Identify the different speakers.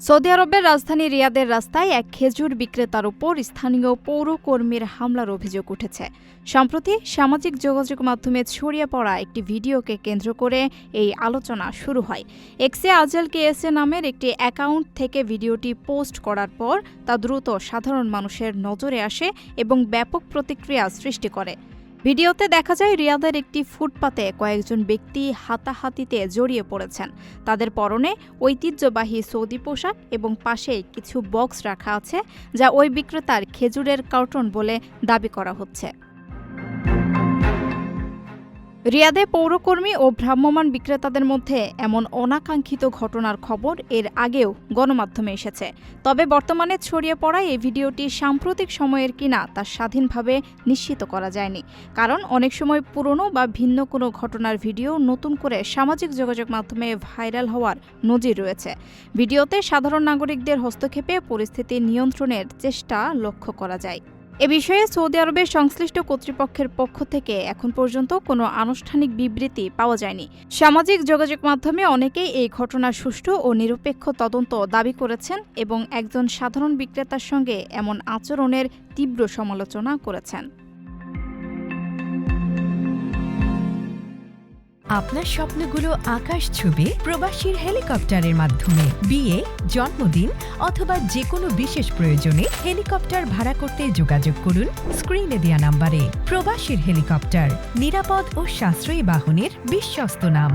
Speaker 1: Saudi আরবের রাজধানী রিয়াদের রাস্তায় এক খেজুর বিক্রেতার উপর স্থানীয় পৌরকর্মীর হামলার অভিযোগ উঠেছে। সম্প্রতি সামাজিক যোগাযোগ মাধ্যমে ছড়িয়ে পড়া একটি ভিডিওকে কেন্দ্র করে এই আলোচনা শুরু হয়। এক্সে আজল কেএসএ নামের একটি অ্যাকাউন্ট থেকে ভিডিওটি পোস্ট করার পর তা দ্রুত সাধারণ মানুষের নজরে আসে এবং ব্যাপক প্রতিক্রিয়া সৃষ্টি করে। ভিডিওতে দেখা যায় রিয়াদের একটি ফুটপাতে কয়েকজন ব্যক্তি হাতাহাতিতে জড়িয়ে পড়েছেন। তাদের পরনে ঐতিহ্যবাহী সৌদি পোশাক এবং পাশে কিছু বক্স রাখা আছে, যা ওই বিক্রেতার খেজুরের কার্টন বলে দাবি করা হচ্ছে। রিয়াদে পৌরকর্মী ও ভ্রাম্যমাণ বিক্রেতাদের মধ্যে এমন অনাকাঙ্ক্ষিত ঘটনার খবর এর আগেও গণমাধ্যমে এসেছে। তবে বর্তমানে ছড়িয়ে পড়া এই ভিডিওটি সাম্প্রতিক সময়ের কিনা তা স্বাধীনভাবে নিশ্চিত করা যায়নি, কারণ অনেক সময় পুরনো বা ভিন্ন কোনো ঘটনার ভিডিও নতুন করে সামাজিক যোগাযোগ মাধ্যমে ভাইরাল হওয়ার নজির রয়েছে। ভিডিওতে সাধারণ নাগরিকদের হস্তক্ষেপে পরিস্থিতি নিয়ন্ত্রণের চেষ্টা লক্ষ্য করা যায়। এ বিষয়ে সৌদি আরবের সংশ্লিষ্ট কর্তৃপক্ষের পক্ষ থেকে এখন পর্যন্ত কোনো আনুষ্ঠানিক বিবৃতি পাওয়া যায়নি। সামাজিক যোগাযোগ মাধ্যমে অনেকেই এই ঘটনার সুষ্ঠু ও নিরপেক্ষ তদন্ত দাবি করেছেন এবং একজন সাধারণ বিক্রেতার সঙ্গে এমন আচরণের তীব্র সমালোচনা করেছেন।
Speaker 2: আপনার স্বপ্নগুলো আকাশ ছুবে প্রবাসীর হেলিকপ্টারের মাধ্যমে। বিয়ে, জন্মদিন অথবা যে কোনো বিশেষ প্রয়োজনে হেলিকপ্টার ভাড়া করতে যোগাযোগ করুন স্ক্রিনে দেয়া নাম্বারে। প্রবাসীর হেলিকপ্টার, নিরাপদ ও সাশ্রয়ী বাহনের বিশ্বস্ত নাম।